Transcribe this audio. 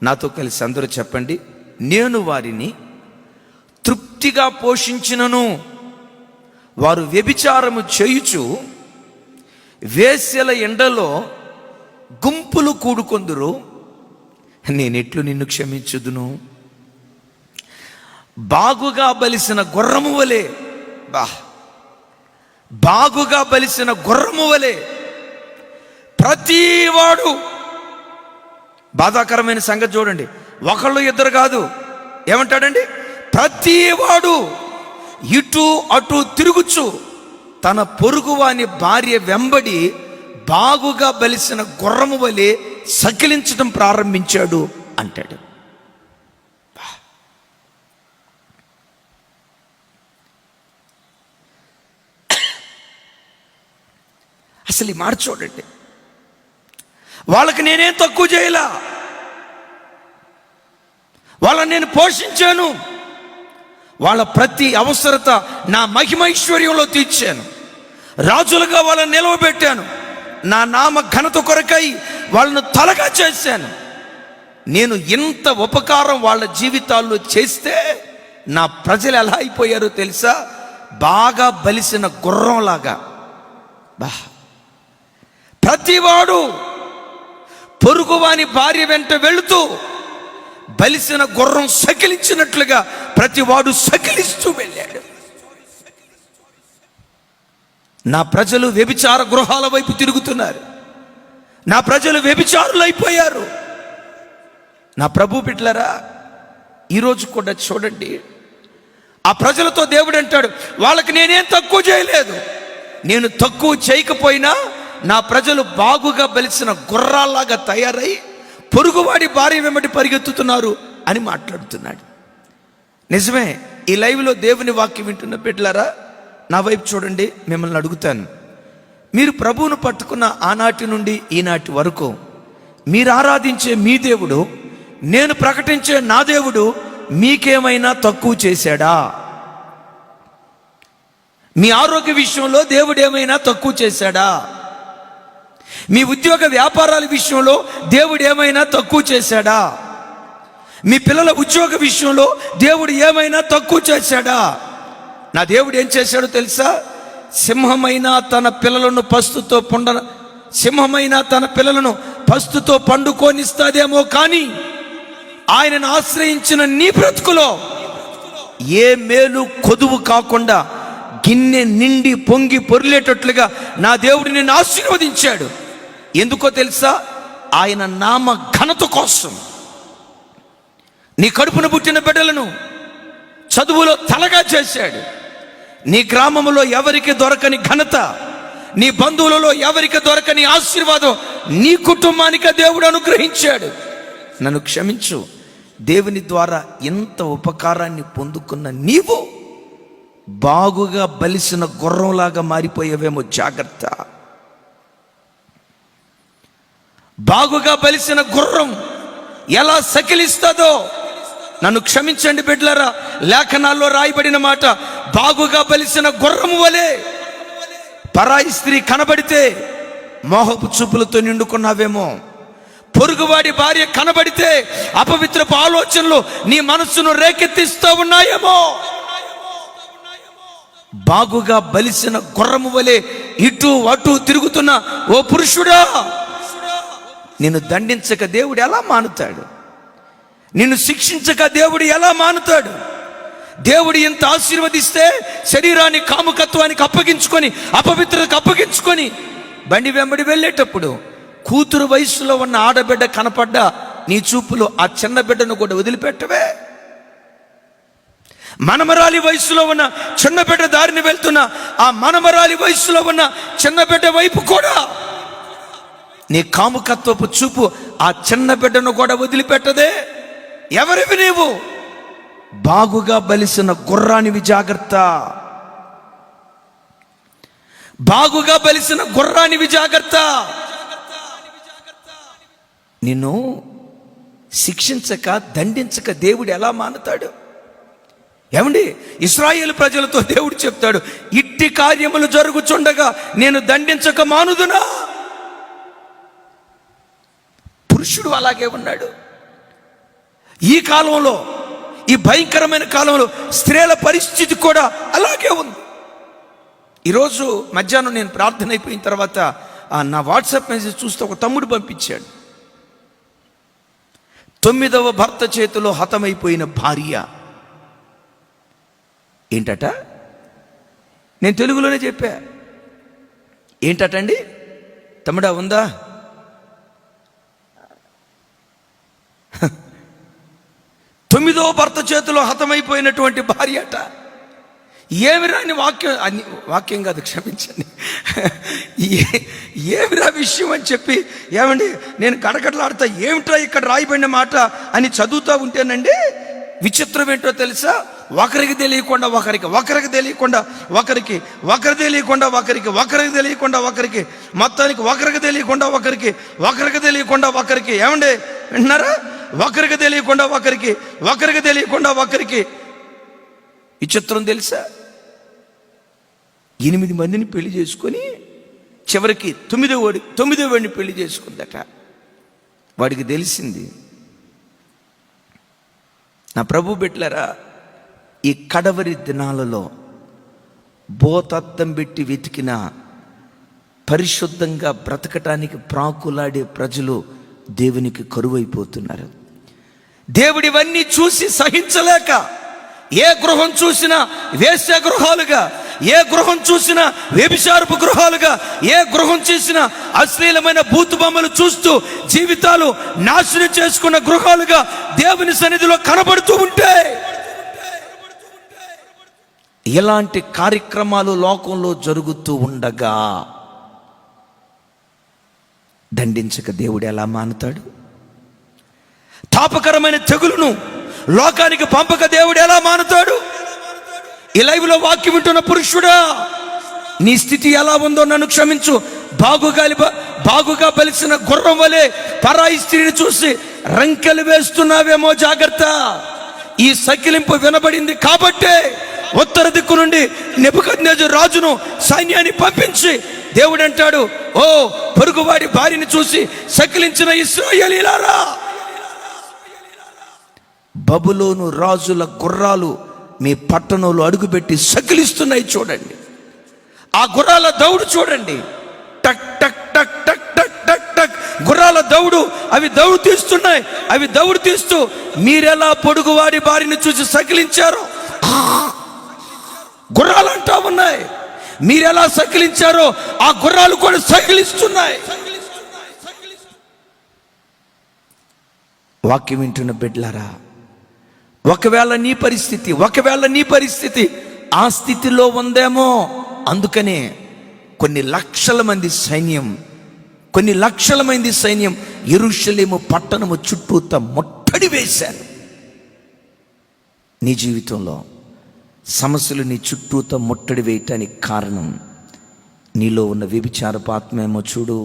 నాతో కలిసి అందరూ చెప్పండి, నేను వారిని తృప్తిగా పోషించినను, వారు వ్యభిచారము చేయుచు వేశ్యల ఎండలో గుంపులు కూడుకొందురు, నేనెట్లు నిన్ను క్షమించుదును? బాగుగా బలిసిన గుర్రము వలె, బాగుగా బలిసిన గుర్రము వలె ప్రతివాడు, బాధాకరమైన సంగతి చూడండి, ఒకళ్ళు ఇద్దరు కాదు, ఏమంటాడండి? ప్రతివాడు ఇటు అటు తిరుగుచు తన పొరుగువాని భార్య వెంబడి బాగుగా బలిసిన గుర్రము వలె సకిలించడం ప్రారంభించాడు అంటాడు. అసలు ఈ మాట చూడండి, వాళ్ళకి నేనేం తక్కువ చేయలా, వాళ్ళని నేను పోషించాను, వాళ్ళ ప్రతి అవసరత నా మహిమైశ్వర్యంలో తీర్చాను, రాజులుగా వాళ్ళని నిలవబెట్టాను, నా నామ ఘనత కొరకై వాళ్ళను తలగా చేశాను. నేను ఇంత ఉపకారం వాళ్ళ జీవితాల్లో చేస్తే నా ప్రజలు ఎలా అయిపోయారో తెలుసా? బాగా బలిసిన గుర్రంలాగా. ప్రతివాడు పొరుగువాని భార్య వెంట వెళుతూ బలిసిన గుర్రం సకిలించినట్లుగా ప్రతివాడు సకిలిస్తూ వెళ్ళాడు. నా ప్రజలు వ్యభిచార గృహాల వైపు తిరుగుతున్నారు, నా ప్రజలు వ్యభిచారులు అయిపోయారు. నా ప్రభు బిడ్డలారా, ఈరోజు కూడా చూడండి, ఆ ప్రజలతో దేవుడు అంటాడు, వాళ్ళకి నేనేం తక్కువ చేయలేదు, నేను తక్కువ చేయకపోయినా నా ప్రజలు బాగుగా బలిసిన గుర్రాల్లాగా తయారై పొరుగువాడి భార్య వెంబడి పరిగెత్తుతున్నారు అని మాట్లాడుతున్నాడు. నిజమే. ఈ లైవ్లో దేవుని వాక్యం వింటున్న బిడ్డలారా, నా వైపు చూడండి, మిమ్మల్ని అడుగుతాను, మీరు ప్రభువును పట్టుకున్న ఆనాటి నుండి ఈనాటి వరకు మీరు ఆరాధించే మీ దేవుడు, నేను ప్రకటించే నా దేవుడు మీకేమైనా తక్కువ చేశాడా? మీ ఆరోగ్య విషయంలో దేవుడు ఏమైనా తక్కువ చేశాడా? మీ ఉద్యోగ వ్యాపారాల విషయంలో దేవుడు ఏమైనా తక్కువ చేశాడా? మీ పిల్లల ఉద్యోగ విషయంలో దేవుడు ఏమైనా తక్కువ చేశాడా? నా దేవుడు ఏం చేశాడో తెలుసా? సింహమైన తన పిల్లలను పస్తుతో పండుకోనిస్తాదేమో కానీ ఆయనను ఆశ్రయించిన నీ బ్రతుకులో ఏ మేలు కొదువు కాకుండా గిన్నె నిండి పొంగి పొర్లేటట్లుగా నా దేవుడు నిన్ను ఆశీర్వదించాడు. ఎందుకో తెలుసా? ఆయన నామ ఘనత కోసం. నీ కడుపున పుట్టిన బిడ్డలను చదువులో తలగా చేశాడు. నీ గ్రామంలో ఎవరికి దొరకని ఘనత, నీ బంధువులలో ఎవరికి దొరకని ఆశీర్వాదం నీ కుటుంబానికి దేవుడు అనుగ్రహించాడు. నన్ను క్షమించు, దేవుని ద్వారా ఎంత ఉపకారాన్ని పొందుకున్న నీవు బాగుగా బలిసిన గుర్రంలాగా మారిపోయేవేమో జాగ్రత్త. బాగుగా బలిసిన గుర్రం ఎలా సకిలిస్తుందో, నన్ను క్షమించండి బిడ్డలారా, లేఖనాల్లో రాయబడిన మాట, బాగుగా బలిసిన గుర్రము వలె పరాయి స్త్రీ కనబడితే మోహపు చూపులతో నిండుకున్నావేమో, పొరుగువాడి భార్య కనబడితే అపవిత్రపు ఆలోచనలు నీ మనస్సును రేకెత్తిస్తూ ఉన్నాయేమో. బాగుగా బలిసిన గుర్రము వలె ఇటు అటు తిరుగుతున్న ఓ పురుషుడా, నిన్ను దండించక దేవుడు ఎలా మానుతాడు? నిన్ను శిక్షించక దేవుడు ఎలా మానుతాడు? దేవుడు ఎంత ఆశీర్వదిస్తే శరీరాన్ని కాముకత్వానికి అప్పగించుకొని, అపవిత్రతకు అప్పగించుకొని బండి వెంబడి వెళ్ళేటప్పుడు కూతురు వయసులో ఉన్న ఆడబిడ్డ కనపడ్డా నీ చూపులో ఆ చిన్న బిడ్డను కూడా వదిలిపెట్టవే. మనమరాలి వయసులో ఉన్న చిన్న బిడ్డ దారిని వెళ్తున్న ఆ మనమరాలి వయసులో ఉన్న చిన్న బిడ్డ వైపు కూడా నీ కాముకత్వపు చూపు ఆ చిన్న బిడ్డను కూడా వదిలిపెట్టదే. ఎవరివి నీవు? బాగుగా బలిసిన గుర్రానివి, జాగ్రత్త. బాగుగా బలిసిన గుర్రానివి, జాగ్రత్త. నిన్ను శిక్షించక దండించక దేవుడు ఎలా మానుతాడు? ఏమండి, ఇశ్రాయేలు ప్రజలతో దేవుడు చెప్తాడు, ఇట్టి కార్యములు జరుగుచుండగా నేను దండించక మానుదునా? పురుషుడు అలాగే ఉన్నాడు. ఈ కాలంలో, ఈ భయంకరమైన కాలంలో స్త్రీల పరిస్థితి కూడా అలాగే ఉంది. ఈరోజు మధ్యాహ్నం నేను ప్రార్థన అయిపోయిన తర్వాత నా వాట్సాప్ మెసేజ్ చూస్తే ఒక తమ్ముడు పంపించాడు. 9వ భర్త చేతిలో హతమైపోయిన భార్య. ఏంటట? నేను తెలుగులోనే చెప్పా. ఏంటటండి తమ్ముడా, ఉందా? తొమ్మిదవ భర్త చేతిలో హతమైపోయినటువంటి భార్య అట. ఏమిరా అని వాక్యం కాదు, క్షమించండి, ఏమిరా విషయం అని చెప్పి, ఏమండి నేను గడగడలాడుతా, ఏమిట్రా ఇక్కడ రాయబడిన మాట అని చదువుతూ ఉంటేనండి, విచిత్రం ఏంటో తెలుసా? ఒకరికి తెలియకుండా ఒకరికి, ఒకరికి తెలియకుండా ఒకరికి, ఒకరికి తెలియకుండా ఒకరికి, ఒకరికి తెలియకుండా ఒకరికి, మొత్తానికి ఒకరికి తెలియకుండా ఒకరికి, ఒకరికి తెలియకుండా ఒకరికి. ఏమండి వింటున్నారా? ఒకరికి తెలియకుండా ఒకరికి, ఒకరికి తెలియకుండా ఒకరికి. విచిత్రం తెలుసా? 8 మందిని పెళ్లి చేసుకొని చివరికి 9వ వాడిని పెళ్లి చేసుకుందట. వాడికి తెలిసింది. నా ప్రభు బిడ్డలారా, ఈ కడవరి దినాలలో భూతత్వం పెట్టి వెతికిన పరిశుద్ధంగా బ్రతకటానికి ప్రాకులాడే ప్రజలు దేవునికి కరువైపోతున్నారు. దేవుడివన్నీ చూసి సహించలేక ఏ గృహం చూసినా వేశ్య గృహాలుగా, ఏ గృహం చూసినా వ్యభిచారపు గృహాలుగా, ఏ గృహం చూసినా అశ్లీలమైన బూతు బొమ్మలు చూస్తూ జీవితాలు నాశనం చేసుకున్న గృహాలుగా దేవుని సన్నిధిలో కనబడుతూ ఉంటే, ఇలాంటి కార్యక్రమాలు లోకంలో జరుగుతూ ఉండగా దండించక దేవుడు ఎలా మానుతాడు? తాపకరమైన తెగులును లోకానికి పంపక దేవుడు ఎలా మానుతాడు? ఈ లైవ్లో వాక్యం వింటున్న పురుషుడా, నీ స్థితి ఎలా ఉందో నన్ను క్షమించు. బాగుగా బలిసిన గుర్రం వలె పరాయి స్త్రీని చూసి రంకెలు వేస్తున్నావేమో, జాగ్రత్త. ఈ సకిలింపు వినబడింది కాబట్టే ఉత్తర దిక్కు నుండి నెబుకద్నెజరు రాజును సైన్యాన్ని పంపించి దేవుడు అంటాడు, ఓ పొరుగువాడి భార్యని చూసి సకిలించిన ఇశ్రాయేలీయులారా, బబులోను రాజుల గుర్రాలు మీ పట్టణంలో అడుగుపెట్టి సకిలిస్తున్నాయి చూడండి. ఆ గుర్రాల దౌడు చూడండి, టక్ టక్ టక్ టక్ టక్ టక్ టక్ గుర్రాల దౌడు. అవి దౌడు తీస్తున్నాయి. అవి దౌడు తీస్తూ మీరెలా పొడుగువాడి భార్యని చూసి సకిలించారో, గుర్రాలు అంటా ఉన్నాయి. మీరెలా సకిలించారో ఆ గుర్రాలు కూడా సకిలిస్తున్నాయి. వాక్యం వింటున్న బిడ్డలారా, ఒకవేళ నీ పరిస్థితి ఆ స్థితిలో ఉందేమో, అందుకనే కొన్ని లక్షల మంది సైన్యం యెరూషలేము పట్టణము చుట్టూత ముట్టడి వేశారు. నీ జీవితంలో సమస్యలు నీ చుట్టూత ముట్టడి వేయటానికి కారణం నీలో ఉన్న వ్యభిచారపు ఆత్మేమో చూడు.